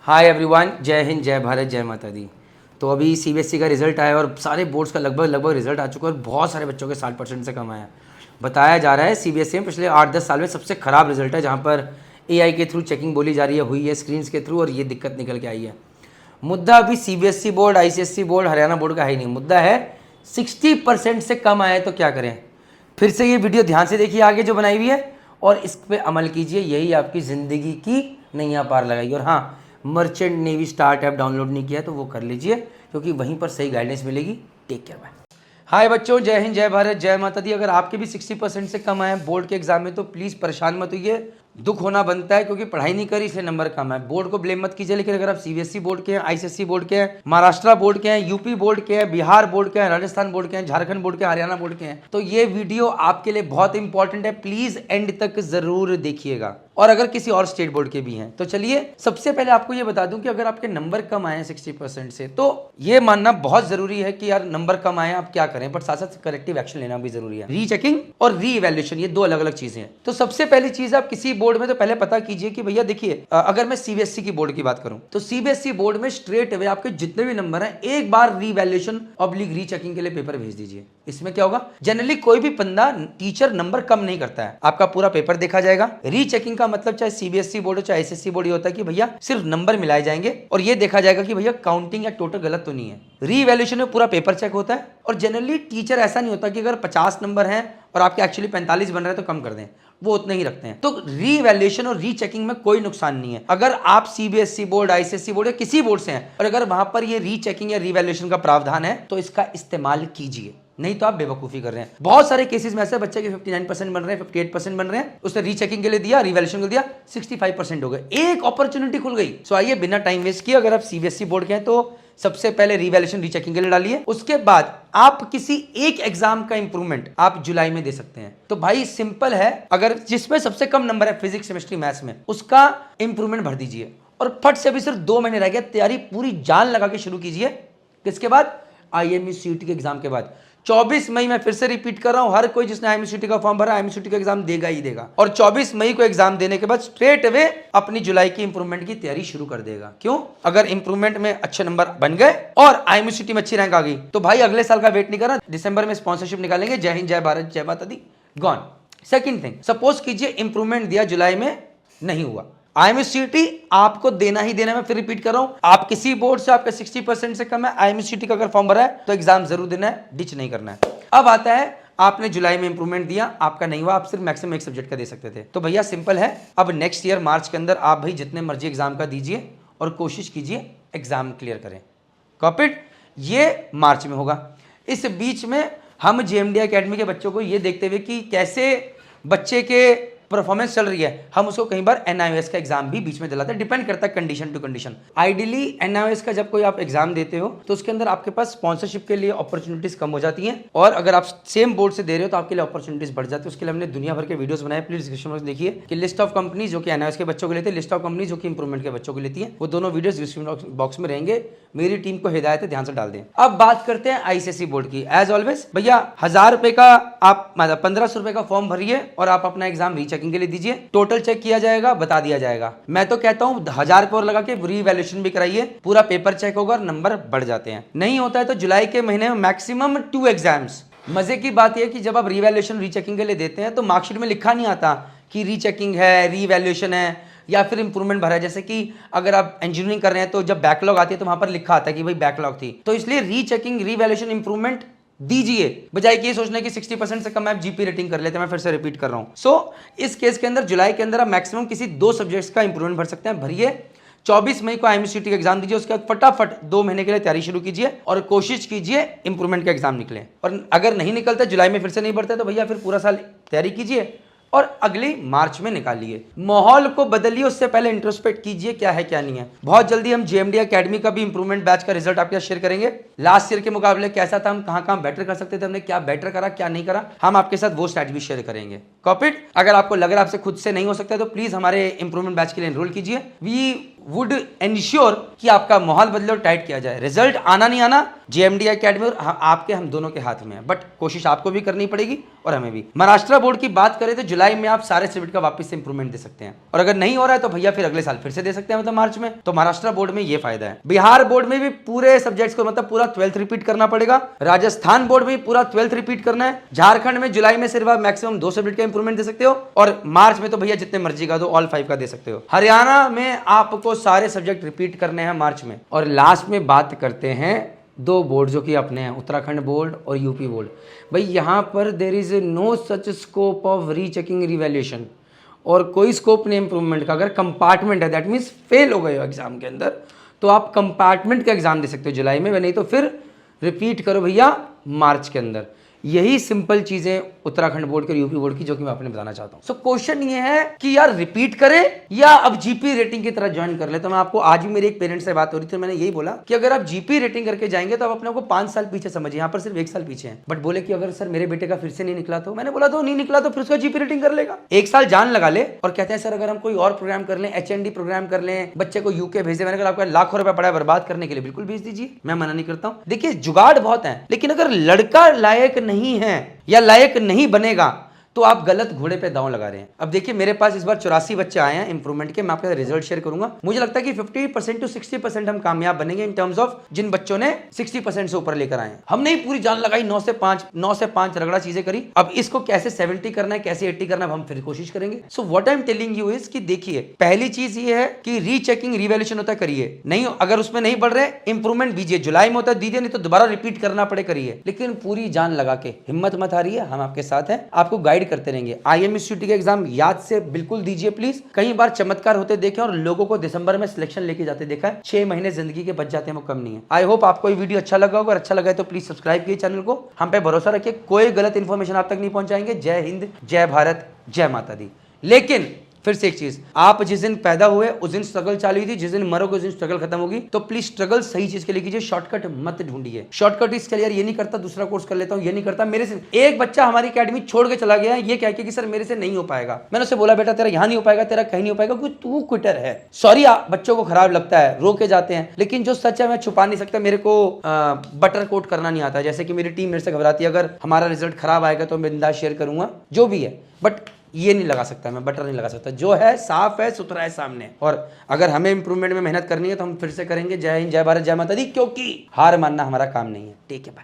Hi everyone, जय हिंद, जय भारत, जय माता दी। तो अभी सीबीएसई का रिजल्ट आया और सारे बोर्ड्स का लगभग रिजल्ट आ चुका है और बहुत सारे बच्चों के 60% से कम आया। बताया जा रहा है सीबीएसई में पिछले 8-10 साल में सबसे ख़राब रिजल्ट है, जहाँ पर एआई के थ्रू चेकिंग बोली जा रही है, हुई है स्क्रीन्स के थ्रू, और ये दिक्कत निकल के आई है। मुद्दा अभी CBSE board, ICSE board, Haryana board का है ही नहीं। मुद्दा है 60% से कम आए तो क्या करें। फिर से ये वीडियो ध्यान से देखिए आगे जो बनाई हुई है और इस पर अमल कीजिए, यही आपकी ज़िंदगी की नैया पार लगाएगी। और हाँ, merchant navy start app download नहीं किया है तो वो कर लीजिए, क्योंकि वहीं पर सही गाइडेंस मिलेगी। Take care, bye. हाय बच्चों, जय हिंद, जय भारत, जय माता दी। अगर आपके भी 60% से कम आए बोर्ड के एग्जाम में तो प्लीज़ परेशान मत होइए। दुख होना बनता है, क्योंकि पढ़ाई नहीं करी इसलिए नंबर कम है। बोर्ड को ब्लेम मत कीजिए, लेकिन अगर आप सीबीएसई बोर्ड के हैं, आईसीएसई बोर्ड के हैं, महाराष्ट्र बोर्ड के हैं, यूपी बोर्ड के हैं, बिहार बोर्ड के हैं, राजस्थान बोर्ड के हैं, झारखंड बोर्ड के, हरियाणा बोर्ड के हैं, तो ये वीडियो आपके लिए बहुत इंपॉर्टेंट है। प्लीज एंड तक जरूर देखिएगा। और अगर किसी और स्टेट बोर्ड के भी हैं तो चलिए सबसे पहले आपको ये बता दूं कि अगर आपके नंबर कम आए हैं 60% से, तो ये मानना बहुत जरूरी है कि यार नंबर कम आए आप क्या करें, बट साथ साथ करेक्टिव एक्शन लेना भी जरूरी है। रीचेकिंग और री इवैल्यूएशन, ये दो अलग अलग चीजें हैं। तो सबसे पहली चीज, आप किसी बोर्ड में तो पहले पता कीजिए कि भैया देखिए, अगर मैं सीबीएसई की बोर्ड की बात करूं तो सीबीएसई बोर्ड में स्ट्रेट अवे आपके जितने भी नंबर हैं एक बार री इवैल्यूएशन ऑब्लिक रीचेकिंग के लिए पेपर भेज दीजिए। इसमें क्या होगा, जनरली कोई भी बंदा टीचर नंबर कम नहीं करता है, आपका पूरा पेपर देखा जाएगा। रीचेकिंग का मतलब चाहे सीबीएसई बोर्ड हो चाहे आईसीएसई बोर्ड, ये होता है कि भैया सिर्फ नंबर मिलाए जाएंगे और ये देखा जाएगा कि भैया काउंटिंग या टोटल गलत तो नहीं है। री इवैल्यूएशन में पूरा पेपर चेक होता है और जनरली टीचर ऐसा नहीं होता कि अगर 50 नंबर हैं और आपके एक्चुअली 45 बन रहे हैं तो कम कर दें, वो उतने ही रखते हैं। तो री इवैल्यूएशन और रीचेकिंग में कोई नुकसान नहीं है। अगर आप सीबीएसई बोर्ड, आईसीएसई बोर्ड या किसी बोर्ड से हैं और अगर वहां पर ये रीचेकिंग या री इवैल्यूएशन का प्रावधान है तो इसका इस्तेमाल कीजिए, नहीं तो आप बेवकूफी कर रहे हैं। बहुत सारे केसेस में ऐसे बच्चे के 59% बन रहे हैं, 58% बन रहे हैं, उसने रीचेकिंग के लिए दिया, रिवैल्यूएशन के लिए दिया, 65% हो गए, एक अपॉर्चुनिटी खुल गई। सो आइए बिना टाइम वेस्ट किए, अगर आप सीबीएसई बोर्ड के हैं तो सबसे पहले रिवैल्यूएशन रीचेकिंग के लिए डालिए। उसके बाद आप किसी एक एग्जाम का इंप्रूवमेंट आप जुलाई में दे सकते हैं। तो भाई सिंपल है, अगर जिसमें सबसे कम नंबर है फिजिक्स, केमिस्ट्री, मैथ्स में, उसका इंप्रूवमेंट भर दीजिए और फट से अभी सिर्फ 2 महीने रह गए, तैयारी पूरी जान लगा के शुरू कीजिए। किसके बाद? आईएमयू सीईटी के एग्जाम के बाद 24 मई में, फिर से रिपीट कर रहा हूं, हर कोई जिसने आईएमयू सीईटी का फॉर्म भरा आईएमयू सीईटी का एग्जाम देगा ही देगा। और 24 मई को एग्जाम देने के बाद स्ट्रेट अवे अपनी जुलाई की इंप्रूवमेंट की तैयारी शुरू कर देगा। क्यों? अगर इंप्रूवमेंट में अच्छे नंबर बन गए और आईएमयू सीईटी में अच्छी रैंक आ गई तो भाई अगले साल का वेट नहीं करना, दिसंबर में स्पॉन्सरशिप निकालेंगे। जय हिंद, जय भारत, जय माता दी, गॉन। सेकंड थिंग, सपोज कीजिए इंप्रूवमेंट दिया, जुलाई में नहीं हुआ, आईएमयू सीईटी आपको देना ही देना। मैं फिर रिपीट कर रहा हूं, आप किसी बोर्ड से आपका 60% से कम है, आईएमयू सीईटी का अगर फॉर्म भरा है तो एग्जाम जरूर देना है, डिच नहीं करना है। अब आता है, आपने जुलाई में इंप्रूवमेंट दिया, आपका नहीं हुआ, आप सिर्फ मैक्सिमम एक सब्जेक्ट का दे सकते थे, तो भैया सिंपल है, अब नेक्स्ट ईयर मार्च के अंदर आप भाई जितने मर्जी एग्जाम का दीजिए और कोशिश कीजिए एग्जाम क्लियर करें। कॉपीड, ये मार्च में होगा। इस बीच में हम जेएमडी एकेडमी के बच्चों को ये देखते हुए कि कैसे बच्चे के परफॉर्मेंस चल रही है, हम उसको कई बार एनआईओएस का एग्जाम भी बीच में दिलाते हैं, डिपेंड करता है condition to condition. Ideally NIOS का जब कोई आप एग्जाम देते हो तो उसके अंदर आपके पास स्पॉन्सरशिप के लिए अपॉर्चुनिटीज कम हो जाती हैं, और अगर आप सेम बोर्ड से दे रहे हो तो आपके लिए अपॉर्चुनिटीज बढ़ जाती है। उसके लिए हमने दुनिया भर के वीडियोस बनाए, प्लीज डिस्क्रिप्शन में देखिए कि लिस्ट ऑफ कंपनीज जो कि एनआईओएस के बच्चों को लेती है, लिस्ट ऑफ कंपनीज जो कि इंप्रूवमेंट के बच्चों को लेती है, वो दोनों वीडियोस डिस्क्रिप्शन बॉक्स में रहेंगे। मेरी टीम को हिदायत है, ध्यान से डाल दें। अब बात करते हैं आईसीएसई बोर्ड की। एज ऑलवेज भैया 1000 रुपए का आप मतलब 1500 रुपए का फॉर्म भरिए और आप अपना एग्जाम रीचेकिंग के लिए दीजिए, टोटल चेक किया जाएगा, बता दिया जाएगा। मैं तो कहता हूं 1000 रुपए और लगा के री इवैल्यूएशन भी कराइए, पूरा पेपर चेक होगा और नंबर बढ़ जाते हैं। नहीं होता है तो जुलाई के महीने में मैक्सिमम 2 एग्जाम्स। मजे की बात यह कि जब आप रीवैल्यूएशन रीचेकिंग के लिए देते हैं तो मार्कशीट में लिखा नहीं आता कि रीचेकिंग है, रीवैल्यूएशन है या फिर इंप्रूवमेंट भरा है। जैसे कि अगर आप इंजीनियरिंग कर रहे हैं तो जब बैकलॉग आती है तो वहां पर लिखा आता है कि भाई बैकलॉग थी, तो इसलिए रीचेकिंग, रीवैल्यूएशन, इंप्रूवमेंट दीजिए, बजाय कि ये सोचने की 60% से कम आप जीपी रेटिंग कर लेते हैं। मैं फिर से रिपीट कर रहा हूं। सो इस केस के अंदर जुलाई के अंदर आप मैक्सिमम किसी 2 सब्जेक्ट्स का इंप्रूवमेंट भर सकते हैं, भरिए। 24 मई को आईएमयू सीईटी का एग्जाम दीजिए, उसके बाद फटाफट 2 महीने के लिए तैयारी शुरू कीजिए और कोशिश कीजिए इंप्रूवमेंट का एग्जाम निकले। और अगर नहीं निकलता, जुलाई में फिर से नहीं बढ़ता, तो भैया फिर पूरा साल तैयारी कीजिए और अगली मार्च में निकालिए। माहौल को बदलिए, उससे पहले इंट्रोस्पेक्ट कीजिए क्या है क्या नहीं है। बहुत जल्दी हम जेएमडी एकेडमी का भी इंप्रूवमेंट बैच का रिजल्ट आपके साथ शेयर करेंगे। लास्ट ईयर के मुकाबले कैसा था, हम कहां बेटर कर सकते थे, हमने क्या बेटर करा क्या नहीं करा, हम आपके साथ वो स्ट्रैटेजी शेयर करेंगे। कॉपीड, अगर आपको लग रहा है आपसे खुद से नहीं हो सकता तो प्लीज हमारे इंप्रूवमेंट बैच के लिए एनरोल कीजिए। वी वुड इंश्योर कि आपका माहौल बदले और टाइट किया जाए। रिजल्ट आना नहीं आना JMD एकेडमी और आपके हम दोनों के हाथ में है, बट कोशिश आपको भी करनी पड़ेगी और हमें भी। महाराष्ट्र बोर्ड की बात करें तो जुलाई में आप सारे सब्जेक्ट का वापस से इंप्रूवमेंट दे सकते हैं, और अगर नहीं हो रहा है तो भैया फिर अगले साल फिर से दे सकते हैं, मतलब मार्च में। तो महाराष्ट्र बोर्ड में ये फायदा है। बिहार बोर्ड में भी पूरे सब्जेक्ट्स को मतलब पूरा 12th रिपीट करना पड़ेगा। राजस्थान बोर्ड में पूरा 12th रिपीट करना है। झारखंड में जुलाई में सिर्फ आप मैक्सिमम 2 सब्जेक्ट का इंप्रूवमेंट दे सकते हो, और मार्च में तो भैया जितने मर्जी का दो, ऑल 5 का दे सकते हो। हरियाणा में आपको सारे सब्जेक्ट रिपीट करने हैं मार्च में। और लास्ट में बात करते हैं 2 बोर्ड जो कि अपने हैं, उत्तराखंड बोर्ड और यूपी बोर्ड। भाई यहाँ पर there is no such scope of rechecking revaluation, और कोई स्कोप नहीं इंप्रूवमेंट का। अगर कंपार्टमेंट है दैट मीन्स फेल हो गए हो एग्जाम के अंदर, तो आप कंपार्टमेंट का एग्जाम दे सकते हो जुलाई में, नहीं तो फिर रिपीट करो भैया मार्च के अंदर। यही सिंपल चीजें उत्तराखंड बोर्ड के यूपी बोर्ड की जो कि मैं आपने बताना चाहता हूं। सो क्वेश्चन ये है कि यार रिपीट करें या अब जीपी रेटिंग की तरह ज्वाइन कर ले। तो मैं आपको आज भी मेरी एक पेरेंट से बात हो रही थी, मैंने यही बोला कि अगर आप जीपी रेटिंग करके जाएंगे तो आप अपने को 5 साल पीछे समझिए, यहाँ पर सिर्फ 1 साल पीछे हैं। बट बोले कि अगर सर मेरे बेटे का फिर से नहीं निकला, तो मैंने बोला तो नहीं निकला तो फिर उसका जीपी रेटिंग कर लेगा, 1 साल जान लगा ले। और कहते हैं सर अगर हम कोई और प्रोग्राम कर लें, HND प्रोग्राम कर लें, बच्चे को यूके भेजे, मैंने कहा आपका लाखों रुपया पड़ा है बर्बाद करने के लिए, बिल्कुल भेज दीजिए, मैं मना नहीं करता हूं। देखिए जुगाड़ बहुत है, लेकिन अगर लड़का लायक नहीं है या लायक नहीं बनेगा तो आप गलत घोड़े पे दांव लगा रहे हैं। अब देखिए मेरे पास इस बार 84 बच्चे आए हैं इंप्रूवमेंट के, मैं आपके साथ रिजल्ट शेयर करूंगा। मुझे लगता है कि 50% to 60% हम कामयाब बनेंगे इन टर्म्स ऑफ जिन बच्चों ने 60% से ऊपर लेकर आए हैं। हमने ही पूरी जान लगाई, 9 से 5 रगड़ा चीजें करी। अब इसको कैसे 70 करना है, कैसे 80 करना है, हम फिर कोशिश करेंगे। So what I am telling you is कि देखिए पहली चीज ये है कि रीचेकिंग रिवैल्यूएशन होता है, करिए। नहीं अगर उसमें नहीं बढ़ रहे इंप्रूवमेंट दीजिए, जुलाई में होता है दीजिए, नहीं तो दोबारा रिपीट करना पड़े करिए, लेकिन पूरी जान लगा के। हिम्मत मत हारिए, हम आपके साथ हैं, आपको गाइड करते रहेंगे। IMSCT का एग्जाम याद से बिल्कुल दीजिए प्लीज। कई बार चमत्कार होते देखे और लोगों को दिसंबर में सिलेक्शन लेके जाते देखा है। 6 महीने जिंदगी के बच जाते हैं, वो कम नहीं है। आई होप आपको ये वीडियो अच्छा लगा होगा, अगर अच्छा लगा है तो प्लीज सब्सक्राइब कीजिए चैनल को। हम पे भरोसा रखिए, कोई गलत इंफॉर्मेशन आप तक नहीं पहुंचाएंगे। जय हिंद, जय भारत, जय माता दी। लेकिन फिर से एक चीज, आप जिस दिन पैदा हुए उस दिन स्ट्रगल चालू हुई थी, जिस दिन मरोगे उस दिन स्ट्रगल खत्म होगी। तो प्लीज स्ट्रगल सही चीज के लिए कीजिए, शॉर्टकट मत ढूंढिए। शॉर्टकट इसके लिए यार ये नहीं करता दूसरा कोर्स कर लेता हूं, ये नहीं करता। मेरे से एक बच्चा हमारी एकेडमी छोड़ के चला गया है ये कह के कि सर मेरे से नहीं हो पाएगा। मैंने उसे बोला बेटा तेरा यहां नहीं हो पाएगा, तेरा कहीं नहीं हो पाएगा, क्योंकि तू क्विटर है। सॉरी बच्चों को खराब लगता है, रो के जाते हैं, लेकिन जो सच है मैं छुपा नहीं सकता। मेरे को बटर कोट करना नहीं आता, जैसे कि मेरी टीम मेरे से घबराती है अगर हमारा रिजल्ट खराब आएगा तो मैं बिंदास शेयर करूंगा जो भी है, बट ये नहीं लगा सकता, मैं बटर नहीं लगा सकता। जो है साफ है, सुथरा है सामने। और अगर हमें इंप्रूवमेंट में मेहनत करनी है तो हम फिर से करेंगे। जय हिंद, जय भारत, जय माता दी, क्योंकि हार मानना हमारा काम नहीं है। ठीक है भाई।